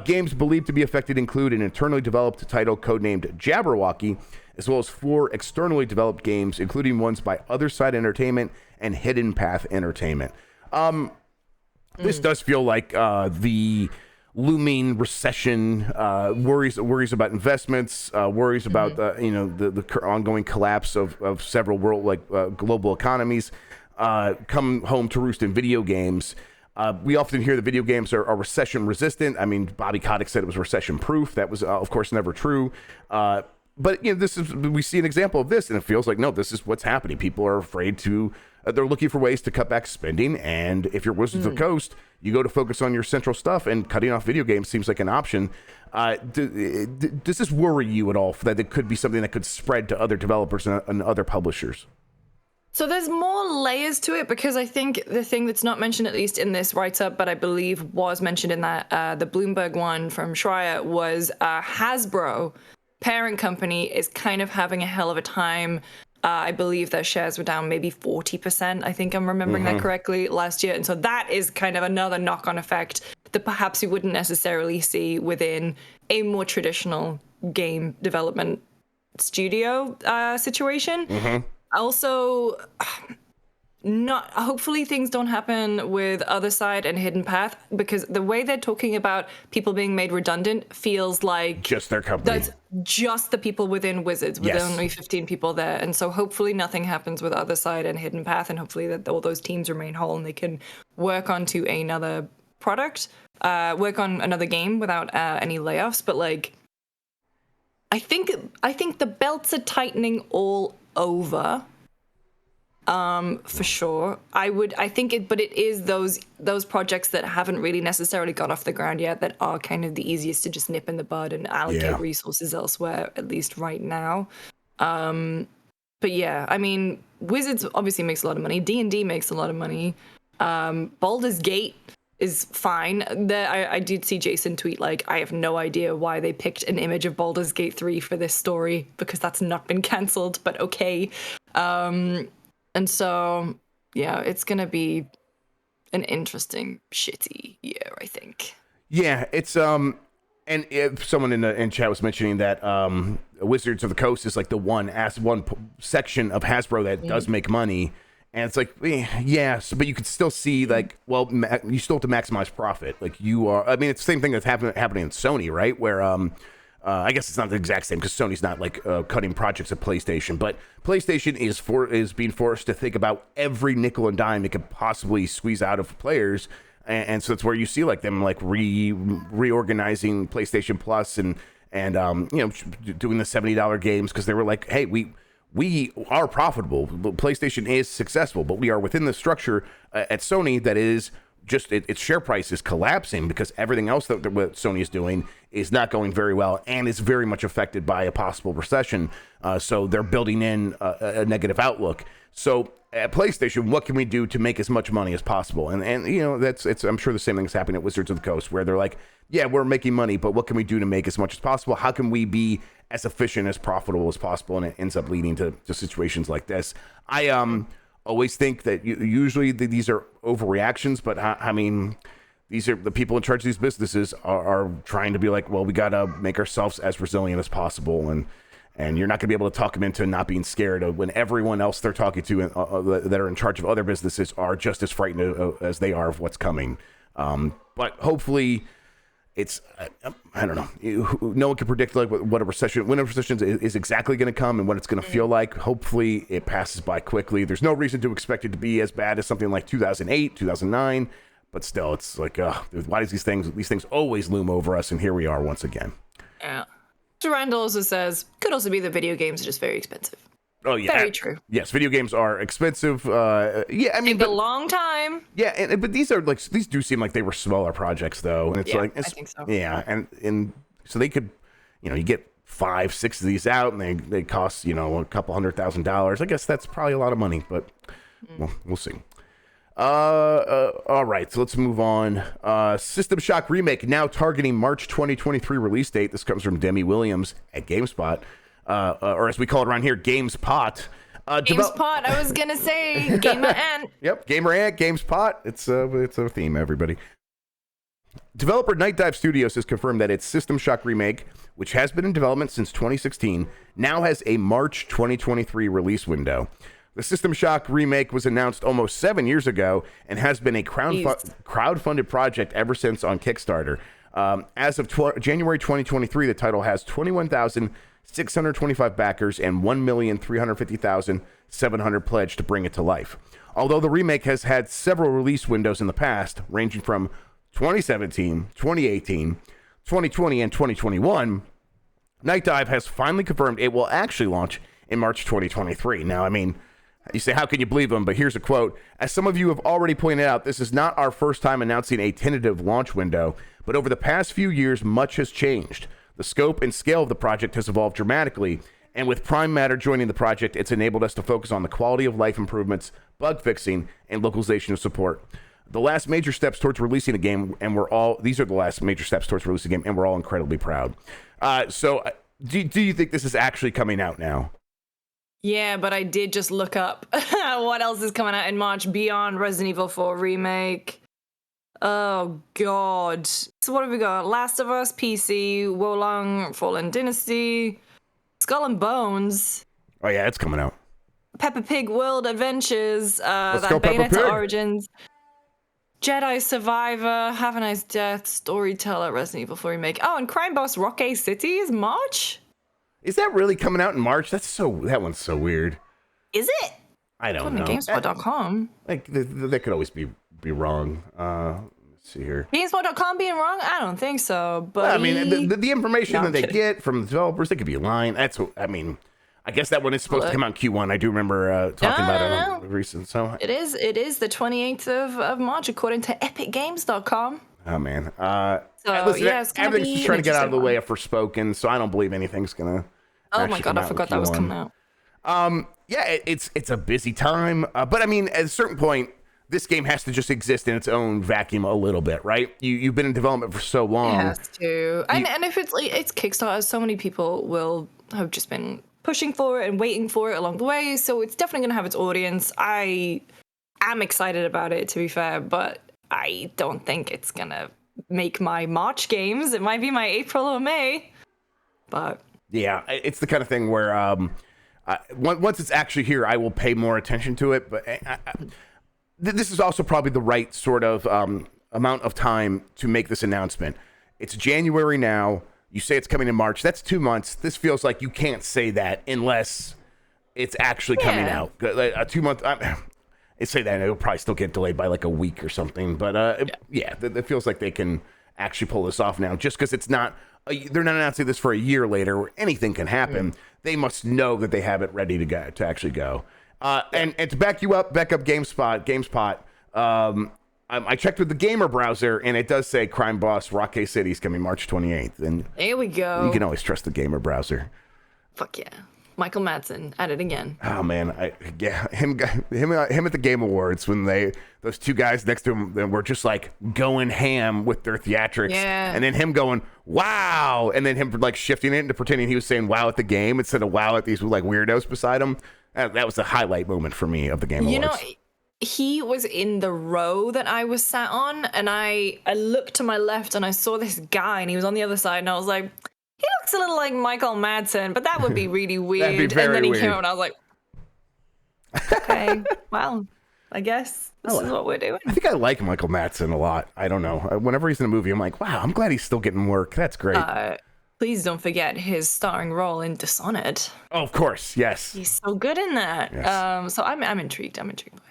S1: Games believed to be affected include an internally developed title codenamed Jabberwocky, as well as 4 externally developed games, including ones by Other Side Entertainment and Hidden Path Entertainment. This does feel like the looming recession, worries about investments, worries about the ongoing collapse of several global economies come home to roost in video games. We often hear that video games are recession resistant. I mean, Bobby Kotick said it was recession proof. That was, of course, never true. But we see an example of this, and it feels like, no, this is what's happening. People are afraid to, they're looking for ways to cut back spending. And if you're Wizards of the Coast, you go to focus on your central stuff, and cutting off video games seems like an option. Does this worry you at all that it could be something that could spread to other developers and other publishers?
S2: So there's more layers to it, because I think the thing that's not mentioned, at least in this write-up, but I believe was mentioned in that the Bloomberg one from Schreier, was Hasbro, parent company, is kind of having a hell of a time. I believe their shares were down maybe 40%. I think I'm remembering that correctly last year. And so that is kind of another knock-on effect that perhaps you wouldn't necessarily see within a more traditional game development studio situation. Also, not hopefully things don't happen with Other Side and Hidden Path, because the way they're talking about people being made redundant feels like
S1: just their company.
S2: That's just the people within Wizards, with only 15 people there. And so hopefully nothing happens with Other Side and Hidden Path, and hopefully that all those teams remain whole and they can work onto another product, work on another game without any layoffs. But like, I think the belts are tightening all over. For sure. I think it, but it is those projects that haven't really necessarily got off the ground yet that are kind of the easiest to just nip in the bud and allocate resources elsewhere, at least right now. But yeah, I mean, Wizards obviously makes a lot of money. D&D makes a lot of money. Baldur's Gate is fine. I did see Jason tweet, like, I have no idea why they picked an image of Baldur's Gate 3 for this story, because that's not been cancelled, but okay. And so, yeah, it's going to be an interesting, shitty year, I think.
S1: Yeah, it's, and if someone in chat was mentioning that Wizards of the Coast is like the one section of Hasbro that does make money. And it's like, yes, but you could still see, like, well, you still have to maximize profit. Like, you are, I mean, it's the same thing that's happening in Sony, right? Where, I guess it's not the exact same because Sony's not like cutting projects at PlayStation, but PlayStation is being forced to think about every nickel and dime it could possibly squeeze out of players, and so that's where you see like them like reorganizing PlayStation Plus and you know, doing the $70 games because they were like, hey, we are profitable. PlayStation is successful, but we are within the structure at Sony that is just its share price is collapsing because everything else that what Sony is doing is not going very well and is very much affected by a possible recession. So they're building in a negative outlook. So at PlayStation, what can we do to make as much money as possible? And you know, it's I'm sure the same thing is happening at Wizards of the Coast, where they're like, yeah, we're making money, but what can we do to make as much as possible? How can we be as efficient as profitable as possible? And it ends up leading to situations like this. I always think that usually these are overreactions, but I mean, these are the people in charge of these businesses are trying to be like, well, we got to make ourselves as resilient as possible. And you're not going to be able to talk them into not being scared of when everyone else they're talking to that are in charge of other businesses are just as frightened as they are of what's coming. But hopefully it's, I don't know. No one can predict like when a recession is exactly going to come and what it's going to feel like. Hopefully it passes by quickly. There's no reason to expect it to be as bad as something like 2008, 2009. But still, it's like, why does these things always loom over us? And here we are once again.
S2: Yeah. Randall also says, could also be that video games are just very expensive.
S1: Oh, yeah.
S2: Very true.
S1: Yes, video games are expensive. Yeah, I mean,
S2: take a long time.
S1: Yeah, but these do seem like they were smaller projects, though. And it's
S2: I think so.
S1: Yeah, and so they could, you know, you get 5-6 of these out, and they cost, you know, a couple $100,000. I guess that's probably a lot of money, but well, we'll see. All right, so let's move on. System Shock Remake now targeting March 2023 release date. This comes from Demi Williams at GameSpot, or as we call it around here, GameSpot.
S2: GameSpot. I was gonna say Gamer Ant.
S1: Yep, Gamer Ant, GameSpot. It's a theme, everybody. Developer Night Dive Studios has confirmed that its System Shock Remake, which has been in development since 2016, now has a March 2023 release window. The System Shock Remake was announced almost 7 years ago and has been a crowdfunded project ever since on Kickstarter. As of January 2023, the title has 21,625 backers and 1,350,700 pledged to bring it to life. Although the remake has had several release windows in the past, ranging from 2017, 2018, 2020, and 2021, Night Dive has finally confirmed it will actually launch in March 2023. Now, I mean, you say, how can you believe them? But here's a quote. As some of you have already pointed out, this is not our first time announcing a tentative launch window, but over the past few years, much has changed. The scope and scale of the project has evolved dramatically, and with Prime Matter joining the project, it's enabled us to focus on the quality of life improvements, bug fixing, and localization of support. The last major steps towards releasing a game, and these are the last major steps towards releasing a game, and we're all incredibly proud. So do you think this is actually coming out now?
S2: Yeah, but I did just look up what else is coming out in March beyond Resident Evil 4 Remake. Oh, God. So what have we got? Last of Us, PC, Wolong, Fallen Dynasty, Skull and Bones.
S1: Oh, yeah, it's coming out.
S2: Peppa Pig World Adventures,
S1: Let's
S2: that
S1: go, Peppa
S2: Bayonetta
S1: Pig.
S2: Origins, Jedi Survivor, Have a Nice Death, Storyteller, Resident Evil 4 Remake. Oh, and Crime Boss Rocky City is March?
S1: Is that really coming out in March? That one's so weird.
S2: Is it?
S1: I don't know.
S2: GameSpot.com.
S1: Like, that could always be wrong. Let's see here.
S2: GameSpot.com being wrong? I don't think so. But
S1: well, I mean, the information that they get from the developers, they could be lying. That's what I mean. I guess that one is supposed to come out in Q1. I do remember talking about it on recent. So
S2: it is the 28th of March, according to EpicGames.com.
S1: Oh man.
S2: Listen,
S1: everything's just trying to get out of the way of Forspoken, so I don't believe anything's gonna.
S2: Oh my god, I forgot that was coming out.
S1: Yeah, it's a busy time, but I mean, at a certain point, this game has to just exist in its own vacuum a little bit, right? You've been in development for so long.
S2: It has to, and if it's Kickstarter, so many people will have just been pushing for it and waiting for it along the way, so it's definitely going to have its audience. I am excited about it, to be fair, but I don't think it's going to make my March games. It might be my April or May, but...
S1: Yeah, it's the kind of thing where once it's actually here, I will pay more attention to it, but this is also probably the right sort of amount of time to make this announcement. It's January now. You say it's coming in March. That's 2 months. This feels like you can't say that unless it's actually coming out. A 2 month. I say that it'll probably still get delayed by like a week or something. But it feels like they can actually pull this off now. Just because it's not, they're not announcing this for a year later where anything can happen. They must know that they have it ready to go to actually go. And to back up GameSpot. I checked with the gamer browser, and it does say Crime Boss Rocky City is coming March 28th. And
S2: there we go.
S1: You can always trust the gamer browser.
S2: Fuck yeah. Michael Madsen at it again.
S1: Oh, man. Him at the Game Awards when those two guys next to him were just like going ham with their theatrics.
S2: Yeah.
S1: And then him going, wow. And then him like shifting it into pretending he was saying wow at the game instead of wow at these like weirdos beside him. That was the highlight moment for me of the Game Awards.
S2: You know, he was in the row that I was sat on, and I looked to my left and I saw this guy, and he was on the other side, and I was like, he looks a little like Michael Madsen, but that would be really weird.
S1: That'd be very
S2: and then he
S1: weird.
S2: came out and I was like, okay, well, I guess this is what we're doing.
S1: I think I like Michael Madsen a lot. I don't know. Whenever he's in a movie, I'm like, wow, I'm glad he's still getting work. That's great.
S2: Please don't forget his starring role in Dishonored.
S1: Oh, of course, yes.
S2: He's so good in that.
S1: Yes.
S2: So I'm intrigued. I'm intrigued by it.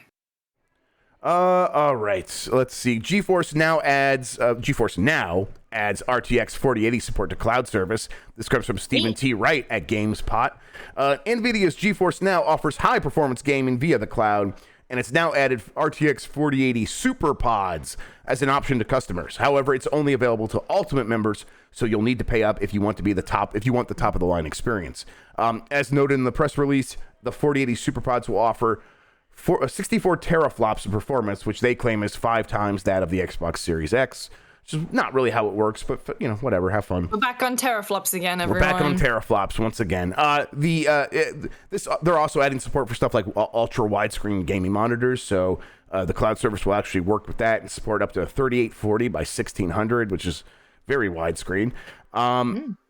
S1: All right. Let's see. GeForce Now adds RTX 4080 support to cloud service. This comes from Stephen T. Wright at GameSpot. NVIDIA's GeForce Now offers high-performance gaming via the cloud, and it's now added RTX 4080 Super Pods as an option to customers. However, it's only available to Ultimate members, so you'll need to pay up if you want the top of the line experience. As noted in the press release, the 4080 Super Pods will offer 64 teraflops of performance, which they claim is 5 times that of the Xbox Series X. Which is not really how it works, but whatever, have fun.
S2: We're back on teraflops again, everyone.
S1: We're back on teraflops once again. They're also adding support for stuff like ultra widescreen gaming monitors, so the cloud service will actually work with that and support up to 3840 by 1600, which is very widescreen.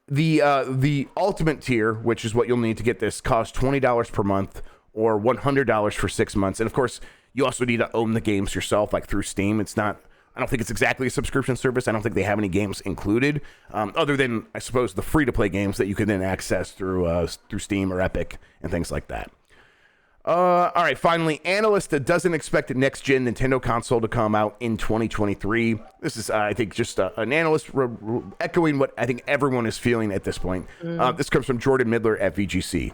S1: The ultimate tier, which is what you'll need to get this, costs $20 per month or $100 for 6 months. And of course, you also need to own the games yourself, like through Steam. I don't think it's exactly a subscription service. I don't think they have any games included, other than, I suppose, the free-to-play games that you can then access through Steam or Epic and things like that. All right, finally, analyst doesn't expect a next-gen Nintendo console to come out in 2023. This is, I think, just an analyst echoing what I think everyone is feeling at this point. This comes from Jordan Midler at VGC.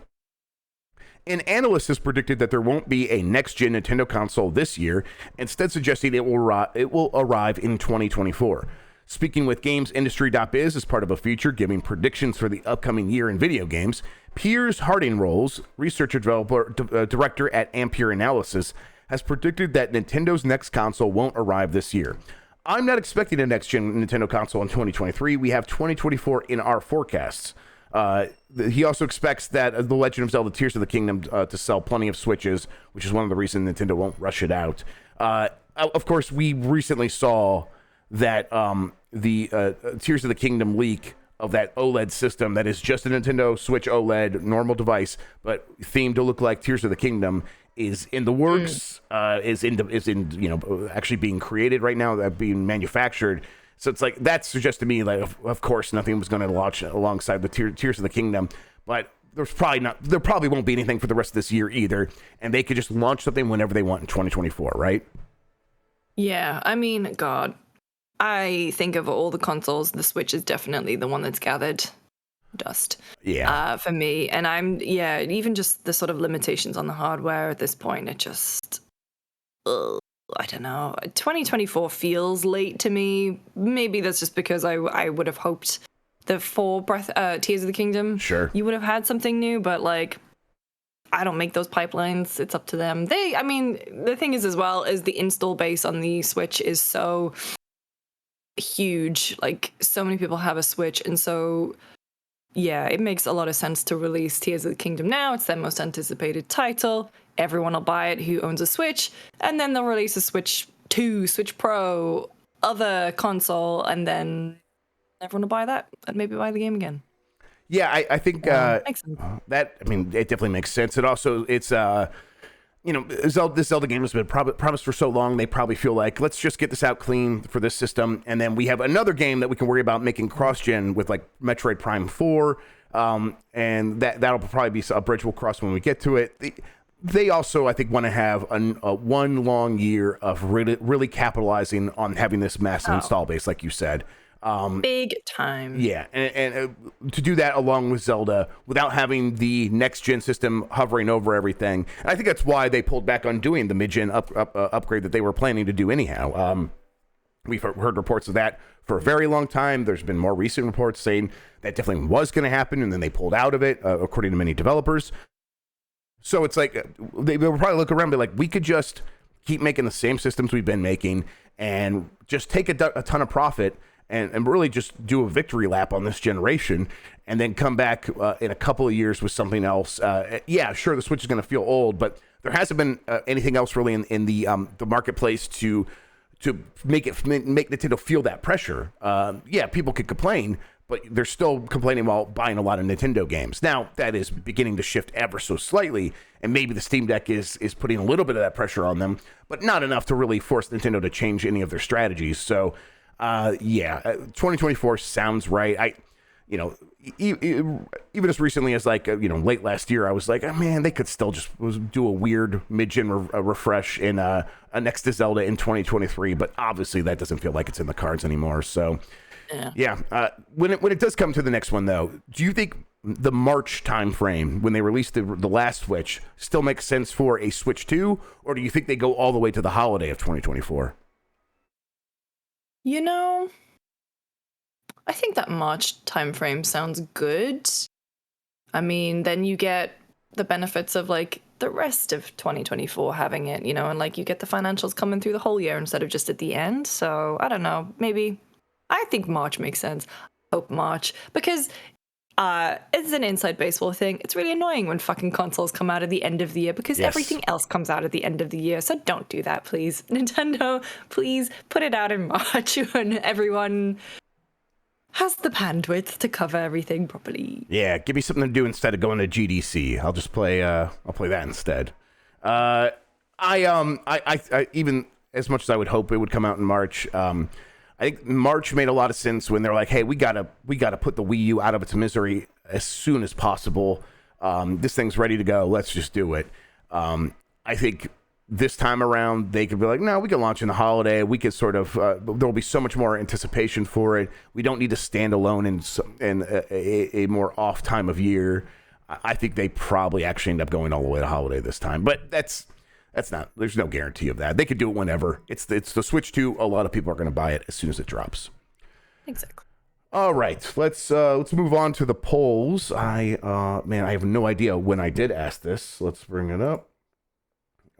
S1: An analyst has predicted that there won't be a next-gen Nintendo console this year, instead suggesting it will arrive in 2024. Speaking with GamesIndustry.biz as part of a feature giving predictions for the upcoming year in video games, Piers Harding-Rolls, research director at Ampere Analysis, has predicted that Nintendo's next console won't arrive this year. I'm not expecting a next-gen Nintendo console in 2023. We have 2024 in our forecasts. He also expects that The Legend of Zelda Tears of the Kingdom to sell plenty of Switches, which is one of the reasons Nintendo won't rush it out. Of course, we recently saw that the Tears of the Kingdom leak of that OLED system that is just a Nintendo Switch OLED normal device, but themed to look like Tears of the Kingdom is in the works, is in actually being created right now, being manufactured. So it's like that suggests to me like of course nothing was going to launch alongside the Tears of the Kingdom, but there probably won't be anything for the rest of this year either, and they could just launch something whenever they want in 2024, right?
S2: Yeah, I mean, God, I think of all the consoles, the Switch is definitely the one that's gathered dust.
S1: Yeah.
S2: For me, and even just the sort of limitations on the hardware at this point, it just, I don't know. 2024 feels late to me. Maybe that's just because I would have hoped for Tears of the Kingdom.
S1: Sure.
S2: You would have had something new, but like, I don't make those pipelines. It's up to them. The thing is as well is the install base on the Switch is so huge. Like, so many people have a Switch, and so yeah, it makes a lot of sense to release Tears of the Kingdom now. It's their most anticipated title. Everyone will buy it who owns a Switch, and then they'll release a Switch 2, Switch Pro, other console, and then everyone will buy that and maybe buy the game again.
S1: Yeah, I think
S2: makes sense.
S1: That, I mean, it definitely makes sense. It also, it's this Zelda game has been promised for so long. They probably feel like, let's just get this out clean for this system, and then we have another game that we can worry about making cross-gen with, like Metroid Prime 4, and that'll probably be a bridge we'll cross when we get to it. They also, I think, want to have a one long year of really capitalizing on having this massive install base, like you said.
S2: Big time.
S1: Yeah, and to do that along with Zelda without having the next gen system hovering over everything. And I think that's why they pulled back on doing the mid-gen upgrade that they were planning to do anyhow. We've heard reports of that for a very long time. There's been more recent reports saying that definitely was going to happen, and then they pulled out of it, according to many developers. So it's like they will probably look around and be like, we could just keep making the same systems we've been making and just take a ton of profit and really just do a victory lap on this generation, and then come back in a couple of years with something else. Yeah, sure, the Switch is going to feel old, but there hasn't been anything else really in the marketplace to make Nintendo feel that pressure. Yeah, people could complain, but they're still complaining while buying a lot of Nintendo games. Now, that is beginning to shift ever so slightly, and maybe the Steam Deck is putting a little bit of that pressure on them, but not enough to really force Nintendo to change any of their strategies. So, 2024 sounds right. Even as recently as late last year, I was like, oh, man, they could still just do a weird mid-gen refresh in next to Zelda in 2023, but obviously that doesn't feel like it's in the cards anymore. So, yeah. When it does come to the next one, though, do you think the March timeframe when they released the last Switch still makes sense for a Switch 2, or do you think they go all the way to the holiday of 2024?
S2: I think that March timeframe sounds good. I mean, then you get the benefits of like the rest of 2024 having it, and like you get the financials coming through the whole year instead of just at the end. So I don't know, maybe I think March makes sense. Hope March, because it's an inside baseball thing. It's really annoying when fucking consoles come out at the end of the year because everything else comes out at the end of the year. So don't do that, please. Nintendo, please put it out in March when everyone has the bandwidth to cover everything properly.
S1: Yeah, give me something to do instead of going to GDC. I'll just play. I'll play that instead. I even as much as I would hope it would come out in March. I think March made a lot of sense when they're like, hey, we gotta put the Wii U out of its misery as soon as possible. This thing's ready to go. Let's just do it. I think this time around they could be like, no, we can launch in the holiday. We could sort of there'll be so much more anticipation for it. We don't need to stand alone in a more off time of year. I think they probably actually end up going all the way to holiday this time, but that's not, there's no guarantee of that. They could do it whenever. It's the Switch 2. A lot of people are going to buy it as soon as it drops.
S2: Exactly.
S1: All right, let's move on to the polls. I have no idea when I did ask this. Let's bring it up.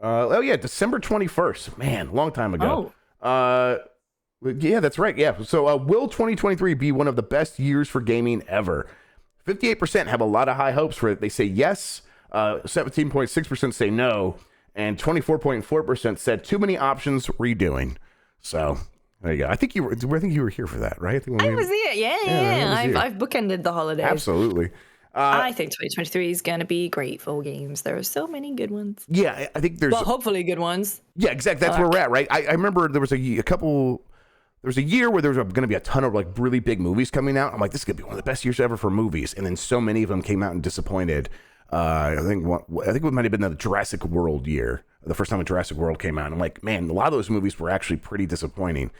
S1: December 21st. Man, long time ago. Yeah, that's right. Yeah. So, will 2023 be one of the best years for gaming ever? 58% have a lot of high hopes for it. They say yes. 17.6% say no. And 24.4% said too many options, redoing. So There you go. I think you were here for that, right?
S2: I was here. Yeah. I've bookended the holidays.
S1: Absolutely.
S2: I think 2023 is going to be great for games. There are so many good ones.
S1: Yeah, I think there's...
S2: Well, hopefully good ones.
S1: Yeah, exactly. That's where we're at, right? I remember there was a year where there was going to be a ton of like really big movies coming out. I'm like, this is going to be one of the best years ever for movies. And then so many of them came out and disappointed. I think it might have been the Jurassic World year, the first time a Jurassic World came out. And I'm like, man, a lot of those movies were actually pretty disappointing.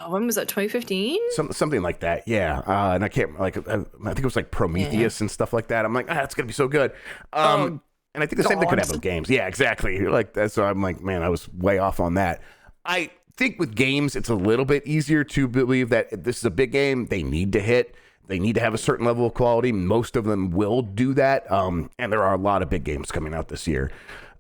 S2: When was that? 2015?
S1: Something like that, yeah. And I can't I think it was like Prometheus and stuff like that. I'm like, it's gonna be so good. And I think the same thing could happen with games. Yeah, exactly. Like that. So I'm like, man, I was way off on that. I think with games, it's a little bit easier to believe that this is a big game. They need to hit. They need to have a certain level of quality. Most of them will do that. And there are a lot of big games coming out this year.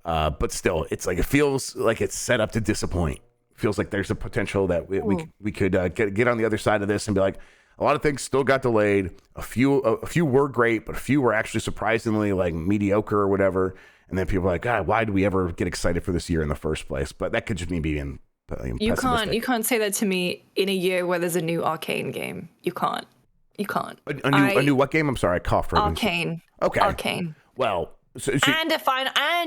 S1: But still, it's like it feels like it's set up to disappoint. Feels like there's a potential that we could get on the other side of this and be like, a lot of things still got delayed. A few were great, but a few were actually surprisingly like mediocre or whatever. And then people are like, God, why do we ever get excited for this year in the first place? But that could just be being pessimistic.
S2: You can't say that to me in a year where there's a new Arcane game. You can't.
S1: A new what game? I'm sorry, I coughed for
S2: Arcane.
S1: Okay.
S2: Arcane.
S1: Well,
S2: and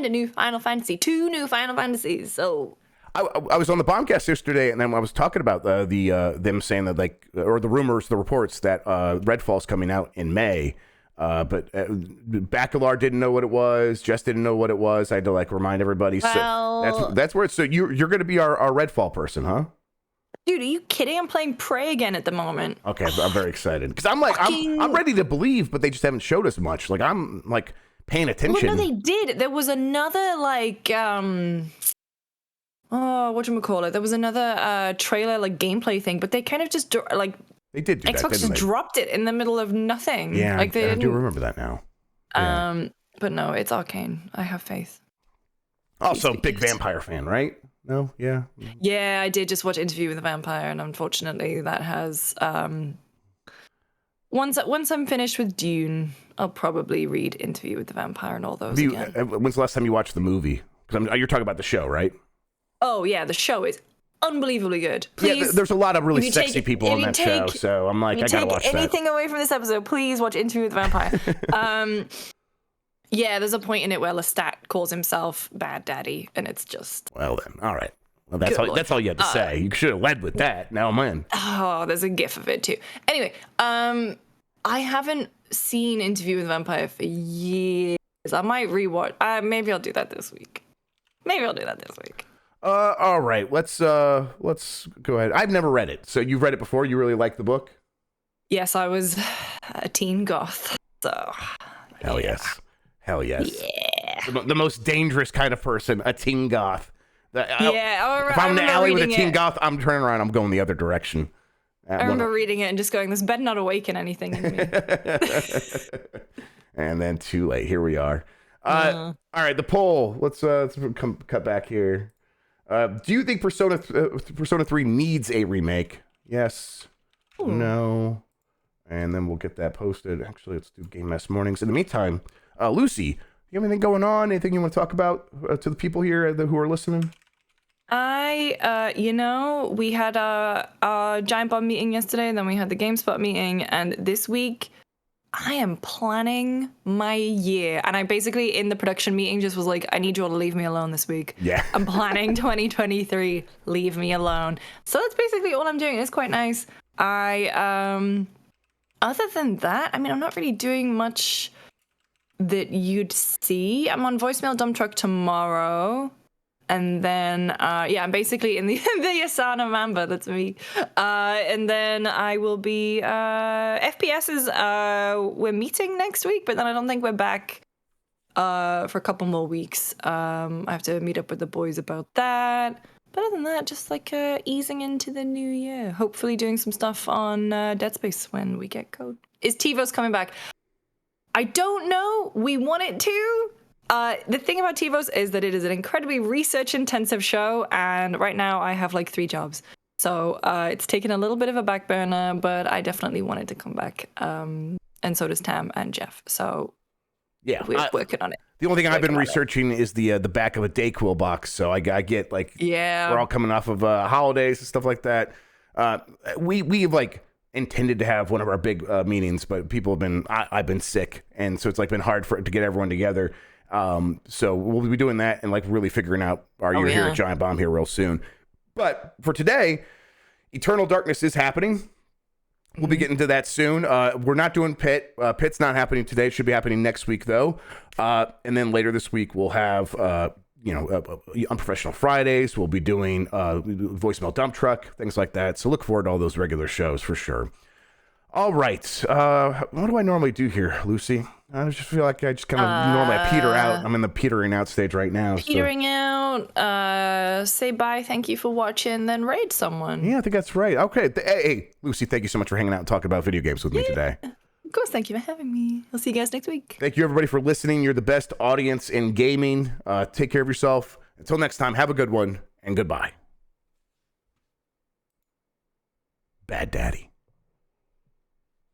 S2: a new Final Fantasy. 2 new Final Fantasies. So.
S1: I was on the Bombcast yesterday, and then I was talking about them saying that or the rumors, the reports that Redfall's coming out in May, but Bacalar didn't know what it was, Jess didn't know what it was. I had to remind everybody.
S2: Well,
S1: so that's where it's. So you're going to be our Redfall person, huh?
S2: Dude, are you kidding? I'm playing Prey again at the moment.
S1: Okay, I'm very excited because I'm ready to believe, but they just haven't showed us much. I'm paying attention.
S2: Well, no, they did. There was another whatchamacallit? There was another trailer, gameplay thing, but they kind of just,
S1: they did do
S2: Xbox
S1: that,
S2: just dropped it in the middle of nothing.
S1: Yeah, I do remember that now. Yeah.
S2: But no, it's Arcane. I have faith.
S1: Also, big vampire fan, right? No? Yeah?
S2: Yeah, I did just watch Interview with the Vampire, and unfortunately that has... Once I'm finished with Dune, I'll probably read Interview with the Vampire and all those again.
S1: When's the last time you watched the movie? Because you're talking about the show, right?
S2: Oh, yeah, the show is unbelievably good. Please,
S1: yeah, there's a lot of really sexy people on that show, so I'm like, I gotta watch that.
S2: Anything away from this episode, please watch Interview with the Vampire. Yeah, there's a point in it where Lestat calls himself Bad Daddy, and it's just...
S1: Well then, all right. Well, that's all you had to say. You should have led with that. Now I'm in.
S2: Oh, there's a gif of it too. Anyway, I haven't seen Interview with the Vampire for years. I might rewatch. Maybe I'll do that this week.
S1: All right, let's go ahead. I've never read it, so you've read it before. You really like the book?
S2: Yes, I was a teen goth. So
S1: hell yes.
S2: Yeah.
S1: The most dangerous kind of person, a teen goth.
S2: If
S1: I'm in the alley with a teen goth, I'm turning around. I'm going the other direction.
S2: I remember reading it and just going, "This better not awaken anything in me."
S1: And then too late. Here we are. All right, the poll. Let's cut back here. Do you think Persona 3 needs a remake? Yes. Ooh. No. And then we'll get that posted. Actually, let's do Game Mess Mornings. In the meantime, Lucy, you have anything going on? Anything you want to talk about to the people here who are listening?
S2: We had a Giant Bomb meeting yesterday, and then we had the GameSpot meeting, and this week I am planning my year. And I basically, in the production meeting, just was like, I need you all to leave me alone this week.
S1: Yeah.
S2: I'm planning 2023, leave me alone. So that's basically all I'm doing. It's quite nice. Other than that, I'm not really doing much that you'd see. I'm on Voicemail Dump Truck tomorrow. And then, I'm basically in the Asana Mamba. That's me. And then I will be, FPSs, we're meeting next week, but then I don't think we're back for a couple more weeks. I have to meet up with the boys about that. But other than that, just easing into the new year. Hopefully doing some stuff on Dead Space when we get code. Is TiVo's coming back? I don't know. We want it to. The thing about TiVo's is that it is an incredibly research-intensive show, and right now I have 3 jobs. So it's taken a little bit of a back burner, but I definitely wanted to come back. And so does Tam and Jeff. So
S1: yeah,
S2: we're working on it.
S1: The only thing I've been researching is the back of a Dayquil box. So I get like, we're all coming off of holidays and stuff like that. We've like intended to have one of our big meetings, but people have been, I've been sick. And so it's like been hard to get everyone together. So we'll be doing that and like really figuring out our year here at Giant Bomb here real soon. But for today, Eternal Darkness is happening. We'll be getting to that soon. We're not doing Pit. Pit's not happening today. It should be happening next week, though. And then later this week, we'll have, Unprofessional Fridays. We'll be doing Voicemail Dump Truck, things like that. So look forward to all those regular shows for sure. All right. What do I normally do here, Lucy? I just feel like I just kind of normally I peter out. I'm in the petering out stage right now.
S2: Petering out. Say bye. Thank you for watching. Then raid someone.
S1: Yeah, I think that's right. Okay. Hey, Lucy, thank you so much for hanging out and talking about video games with me today.
S2: Of course. Thank you for having me. I'll see you guys next week.
S1: Thank you, everybody, for listening. You're the best audience in gaming. Take care of yourself. Until next time, have a good one and goodbye. Bad Daddy.